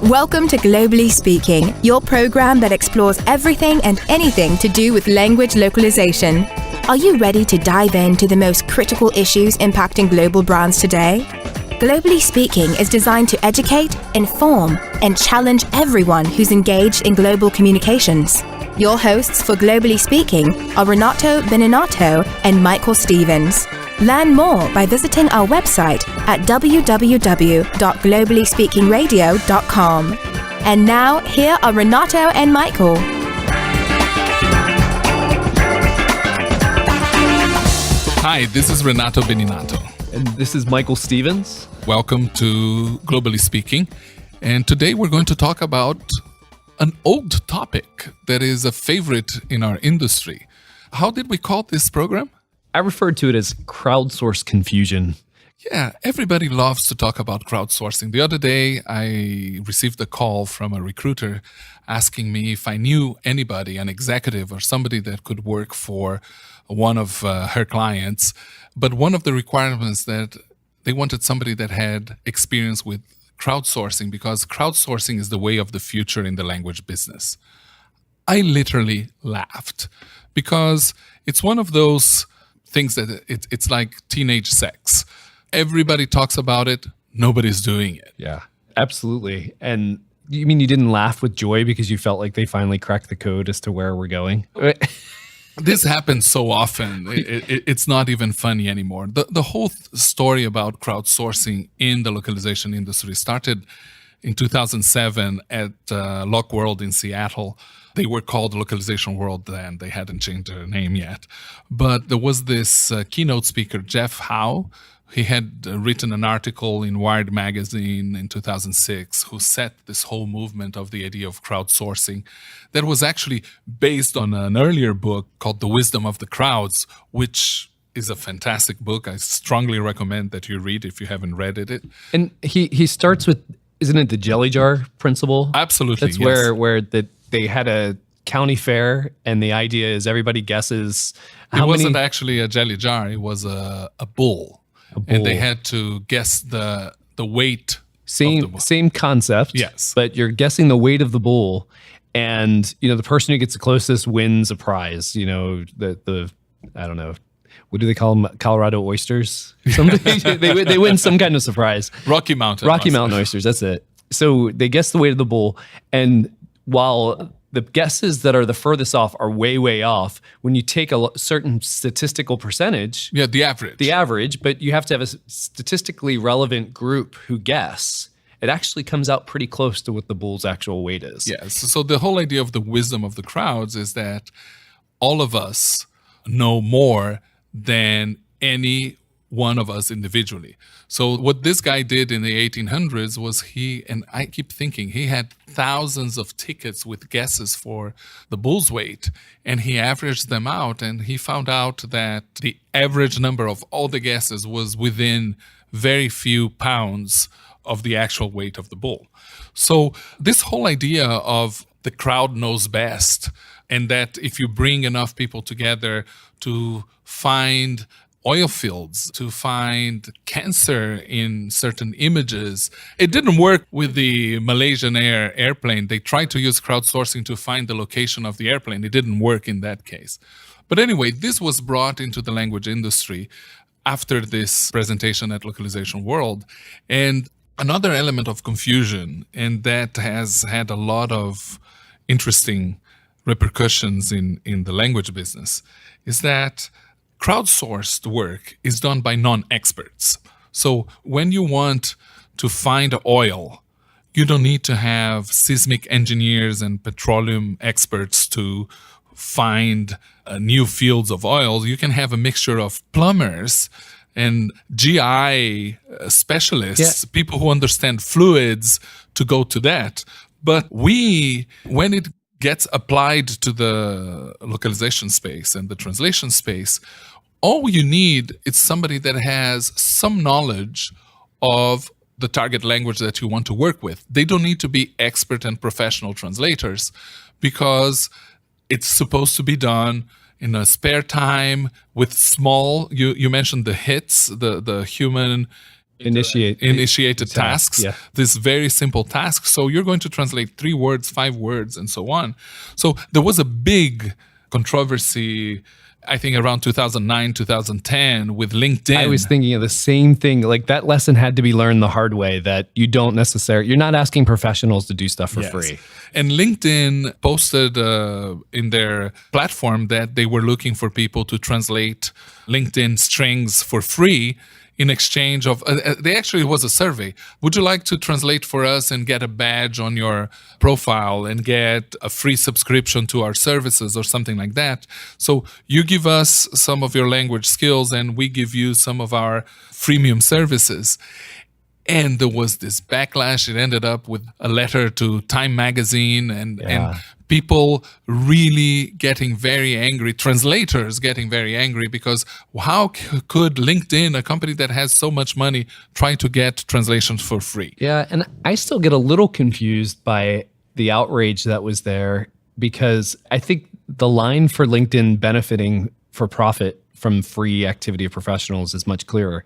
Welcome to Globally Speaking, your program that explores everything and anything to do with language localization. Are you ready to dive into the most critical issues impacting global brands today? Globally Speaking is designed to educate, inform, and challenge everyone who's engaged in global communications. Your hosts for Globally Speaking are Renato Beninatto and Michael Stevens. Learn more by visiting our website at www.globallyspeakingradio.com. And now, here are Renato and Michael. Hi, this is Renato Beninatto. And this is Michael Stevens. Welcome to Globally Speaking. And today we're going to talk about an old topic that is a favorite in our industry. How did we call this program? I referred to it as crowdsource confusion. Yeah, everybody loves to talk about crowdsourcing. The other day, I received a call from a recruiter asking me if I knew anybody, an executive or somebody that could work for one of her clients. But one of the requirements that they wanted somebody that had experience with crowdsourcing, because crowdsourcing is the way of the future in the language business. I literally laughed because it's one of those things that it's like teenage sex. Everybody talks about it. Nobody's doing it. Yeah, absolutely. And you mean you didn't laugh with joy because you felt like they finally cracked the code as to where we're going? This happens so often. It's not even funny anymore. The whole story about crowdsourcing in the localization industry started in 2007 at Lock World in Seattle. They were called Localization World then. They hadn't changed their name yet. But there was this keynote speaker, Jeff Howe. He had written an article in Wired magazine in 2006 who set this whole movement of the idea of crowdsourcing that was actually based on an earlier book called The Wisdom of the Crowds, which is a fantastic book. I strongly recommend that you read if you haven't read it. And he starts with, isn't it the jelly jar principle? Absolutely, That's yes. where they had a county fair, and the idea is everybody guesses how many... It wasn't actually a jelly jar. It was a bull. And they had to guess the weight of the bull. Same concept. Yes. But you're guessing the weight of the bull, and the person who gets the closest wins a prize. The I don't know. What do they call them? Colorado oysters? They win some kind of surprise. Rocky Mountain oysters. That's it. So they guess the weight of the bull, and while the guesses that are the furthest off are way, way off, when you take a certain statistical percentage... Yeah, the average. But you have to have a statistically relevant group who guess. It actually comes out pretty close to what the bull's actual weight is. Yes. So the whole idea of the wisdom of the crowds is that all of us know more than any one of us individually. So what this guy did in the 1800s was and I keep thinking, he had thousands of tickets with guesses for the bull's weight, and he averaged them out, and he found out that the average number of all the guesses was within very few pounds of the actual weight of the bull. So this whole idea of the crowd knows best, and that if you bring enough people together to find oil fields, to find cancer in certain images. It didn't work with the Malaysian airplane. They tried to use crowdsourcing to find the location of the airplane. It didn't work in that case. But anyway, this was brought into the language industry after this presentation at Localization World. And another element of confusion, and that has had a lot of interesting repercussions in the language business, is that crowdsourced work is done by non-experts. So when you want to find oil, you don't need to have seismic engineers and petroleum experts to find new fields of oil. You can have a mixture of plumbers and GI specialists, people who understand fluids, to go to that. But when it gets applied to the localization space and the translation space, all you need is somebody that has some knowledge of the target language that you want to work with. They don't need to be expert and professional translators, because it's supposed to be done in a spare time with small, you mentioned the hits, the human initiated tasks, yeah. this very simple task. So you're going to translate 3 words, 5 words, and so on. So there was a big controversy, I think around 2009, 2010 with LinkedIn. I was thinking of the same thing. Like that lesson had to be learned the hard way, that you're not asking professionals to do stuff for free. And LinkedIn posted in their platform that they were looking for people to translate LinkedIn strings for free in exchange of, it was a survey. Would you like to translate for us and get a badge on your profile and get a free subscription to our services or something like that? So you give us some of your language skills and we give you some of our freemium services. And there was this backlash. It ended up with a letter to Time magazine and people really getting very angry, translators getting very angry, because how could LinkedIn, a company that has so much money, try to get translations for free? Yeah, and I still get a little confused by the outrage that was there, because I think the line for LinkedIn benefiting for profit from free activity of professionals is much clearer.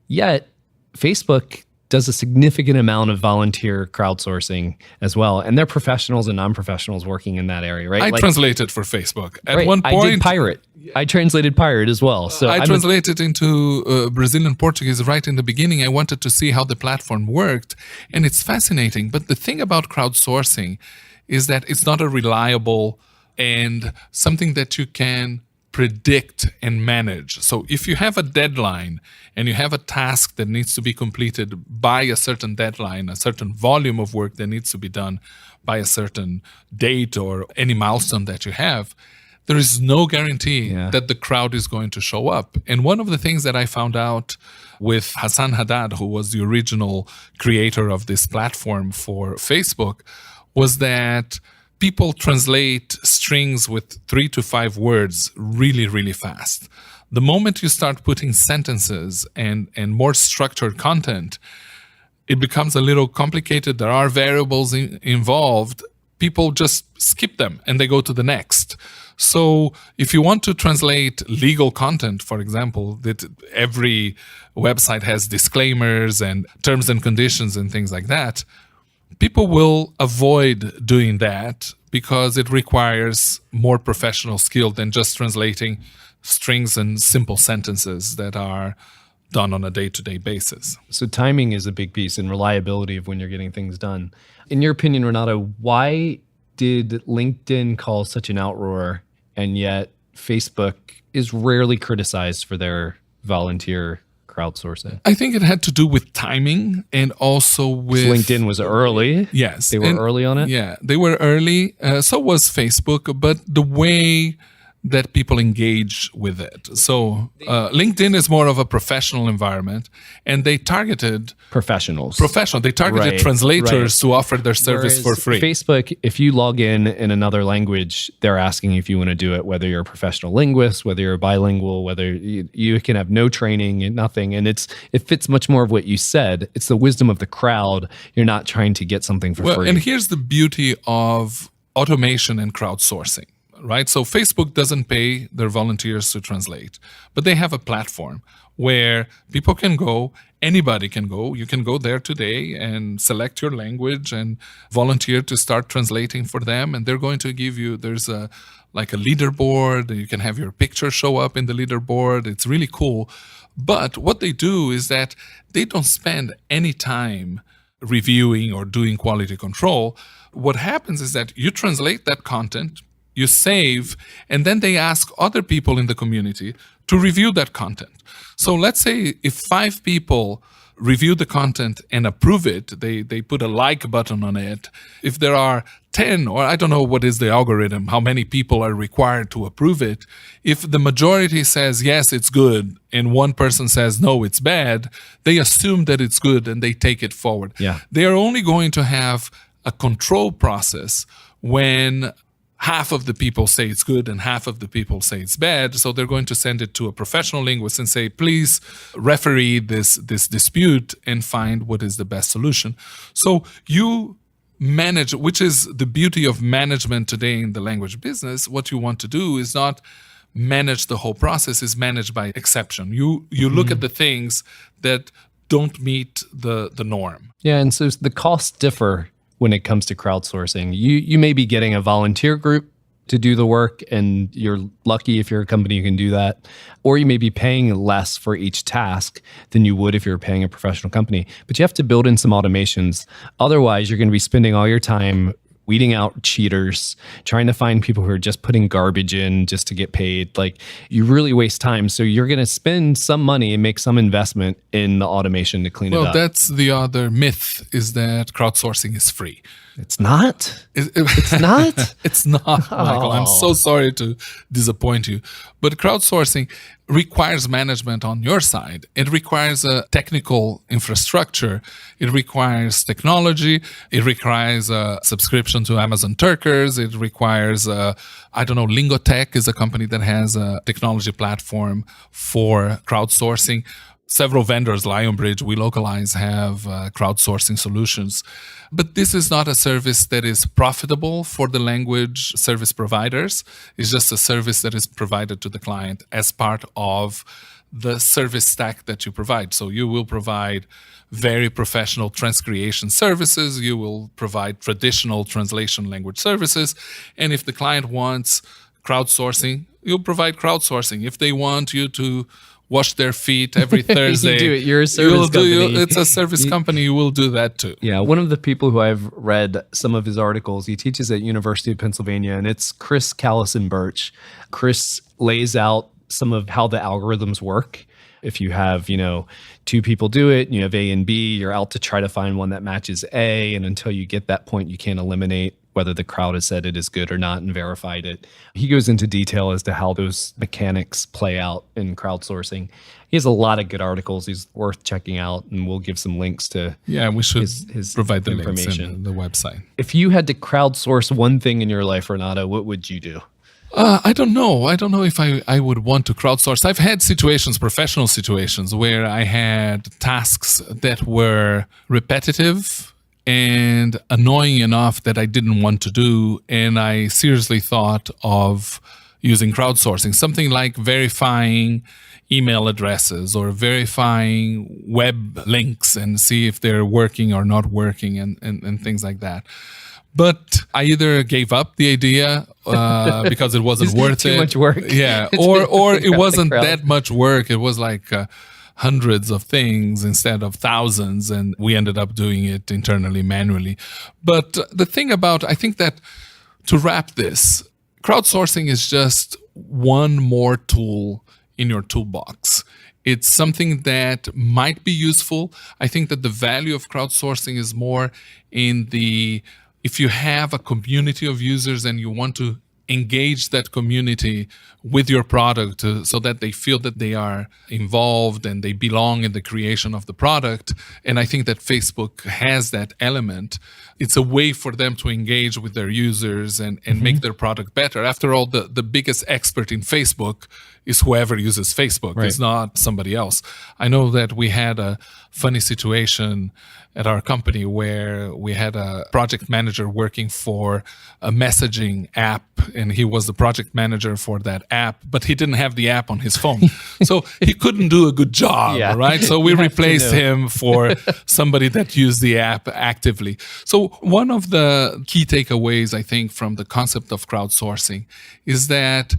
Yet, Facebook does a significant amount of volunteer crowdsourcing as well. And they're professionals and non-professionals working in that area, right? I translated for Facebook. At one point, I did Pirate. I translated Pirate as well. So I translated into Brazilian Portuguese right in the beginning. I wanted to see how the platform worked. And it's fascinating. But the thing about crowdsourcing is that it's not a reliable and something that you can predict and manage. So if you have a deadline and you have a task that needs to be completed by a certain deadline, a certain volume of work that needs to be done by a certain date or any milestone that you have, there is no guarantee that the crowd is going to show up. And one of the things that I found out with Hassan Haddad, who was the original creator of this platform for Facebook, was that people translate strings with 3 to 5 words really, really fast. The moment you start putting sentences and more structured content, it becomes a little complicated. There are variables involved. People just skip them and they go to the next. So if you want to translate legal content, for example, that every website has disclaimers and terms and conditions and things like that, people will avoid doing that because it requires more professional skill than just translating strings and simple sentences that are done on a day-to-day basis. So timing is a big piece, and reliability of when you're getting things done. In your opinion, Renato, why did LinkedIn cause such an outroar, and yet Facebook is rarely criticized for their volunteer crowdsourcing? I think it had to do with timing and also with... LinkedIn was early. Yes. They were early on it? Yeah, they were early. So was Facebook, but the way that people engage with it. So LinkedIn is more of a professional environment, and they targeted... Professionals. They targeted translators to offer their service for free. Facebook, if you log in another language, they're asking if you want to do it, whether you're a professional linguist, whether you're bilingual, whether you can have no training and nothing. And it fits much more of what you said. It's the wisdom of the crowd. You're not trying to get something for free. And here's the beauty of automation and crowdsourcing. Right? So Facebook doesn't pay their volunteers to translate, but they have a platform where people can go, anybody can go. You can go there today and select your language and volunteer to start translating for them. And they're going to give you, there's a leaderboard. You can have your picture show up in the leaderboard. It's really cool. But what they do is that they don't spend any time reviewing or doing quality control. What happens is that you translate that content, you save, and then they ask other people in the community to review that content. So let's say if 5 people review the content and approve it, they put a like button on it. If there are 10, or I don't know what is the algorithm, how many people are required to approve it, if the majority says, yes, it's good, and one person says, no, it's bad, they assume that it's good and they take it forward. Yeah. They are only going to have a control process when half of the people say it's good and half of the people say it's bad. So they're going to send it to a professional linguist and say, please referee this dispute and find what is the best solution. So you manage, which is the beauty of management today in the language business. What you want to do is not manage the whole process, is manage by exception. You look at the things that don't meet the norm. Yeah, and so the costs differ when it comes to crowdsourcing. You may be getting a volunteer group to do the work, and you're lucky if you're a company who can do that. Or you may be paying less for each task than you would if you're paying a professional company. But you have to build in some automations. Otherwise, you're going to be spending all your time weeding out cheaters, trying to find people who are just putting garbage in just to get paid. Like, you really waste time. So you're going to spend some money and make some investment in the automation to clean it up. Well, that's the other myth, is that crowdsourcing is free. It's not. It's not. It's not, Michael. I'm so sorry to disappoint you. But crowdsourcing requires management on your side. It requires a technical infrastructure. It requires technology. It requires a subscription to Amazon Turkers. It requires, Lingotech is a company that has a technology platform for crowdsourcing. Several vendors, Lionbridge, We Localize, have crowdsourcing solutions. But this is not a service that is profitable for the language service providers. It's just a service that is provided to the client as part of the service stack that you provide. So you will provide very professional transcreation services. You will provide traditional translation language services. And if the client wants crowdsourcing, you'll provide crowdsourcing. If they want you to wash their feet every Thursday, You do it. You're a service company. It's a service company. You will do that too. Yeah, one of the people who I've read some of his articles, he teaches at University of Pennsylvania, and it's Chris Callison-Birch. Chris lays out some of how the algorithms work. If you have, two people do it and you have A and B, you're out to try to find one that matches A. And until you get that point, you can't eliminate whether the crowd has said it is good or not and verified it. He goes into detail as to how those mechanics play out in crowdsourcing. He has a lot of good articles. He's worth checking out, and we'll give some links to we should his provide the information. links in the website. If you had to crowdsource one thing in your life, Renato, what would you do? I don't know. I don't know if I would want to crowdsource. I've had professional situations, where I had tasks that were repetitive and annoying enough that I didn't want to do. And I seriously thought of using crowdsourcing, something like verifying email addresses or verifying web links and see if they're working or not working and things like that. But I either gave up the idea because it wasn't worth too it. much work. Yeah, or it wasn't that much work. It was like hundreds of things instead of thousands, and we ended up doing it internally, manually. But the thing about, I think that to wrap this, crowdsourcing is just one more tool in your toolbox. It's something that might be useful. I think that the value of crowdsourcing is more in if you have a community of users and you want to engage that community with your product so that they feel that they are involved and they belong in the creation of the product. And I think that Facebook has that element. It's a way for them to engage with their users and make their product better. After all, the biggest expert in Facebook is whoever uses Facebook. Right. It's not somebody else. I know that we had a funny situation at our company where we had a project manager working for a messaging app, and he was the project manager for that app, but he didn't have the app on his phone. So he couldn't do a good job, right? So we replaced him for somebody that used the app actively. So one of the key takeaways, I think, from the concept of crowdsourcing is that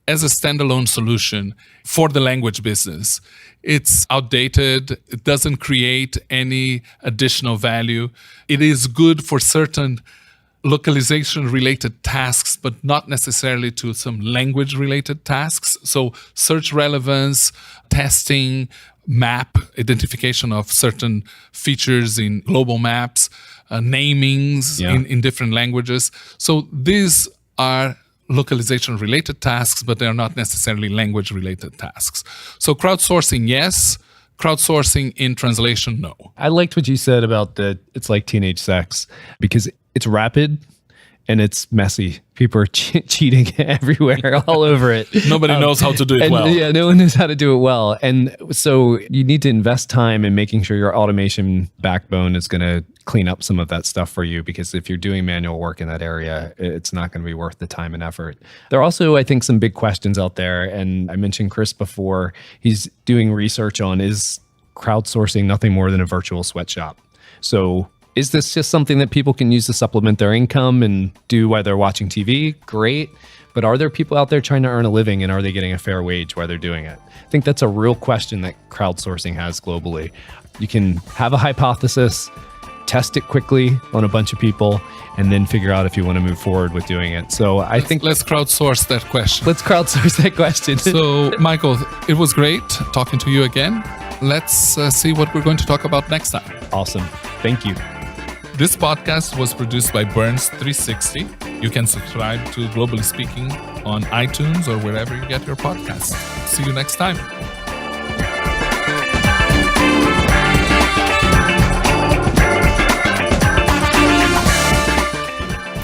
as a standalone solution for the language business, it's outdated. It doesn't create any additional value. It is good for certain localization-related tasks, but not necessarily to some language-related tasks. So search relevance, testing, map, identification of certain features in global maps, namings in different languages. So these are localization-related tasks, but they are not necessarily language-related tasks. So crowdsourcing, yes. Crowdsourcing in translation, no. I liked what you said about it's like teenage sex, because it's rapid and it's messy. People are cheating everywhere, all over it. Nobody knows how to do it well. Yeah, no one knows how to do it well. And so you need to invest time in making sure your automation backbone is going to clean up some of that stuff for you, because if you're doing manual work in that area, it's not going to be worth the time and effort. There are also, I think, some big questions out there. And I mentioned Chris before. He's doing research on, is crowdsourcing nothing more than a virtual sweatshop. So is this just something that people can use to supplement their income and do while they're watching TV? Great. But are there people out there trying to earn a living, and are they getting a fair wage while they're doing it? I think that's a real question that crowdsourcing has globally. You can have a hypothesis, test it quickly on a bunch of people, and then figure out if you want to move forward with doing it. So I think let's crowdsource that question. Let's crowdsource that question. So, Michael, it was great talking to you again. Let's see what we're going to talk about next time. Awesome. Thank you. This podcast was produced by Burns 360. You can subscribe to Globally Speaking on iTunes or wherever you get your podcasts. See you next time.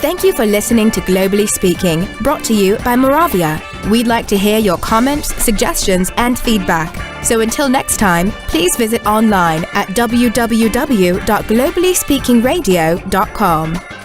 Thank you for listening to Globally Speaking, brought to you by Moravia. We'd like to hear your comments, suggestions, and feedback. So until next time, please visit online at www.globallyspeakingradio.com.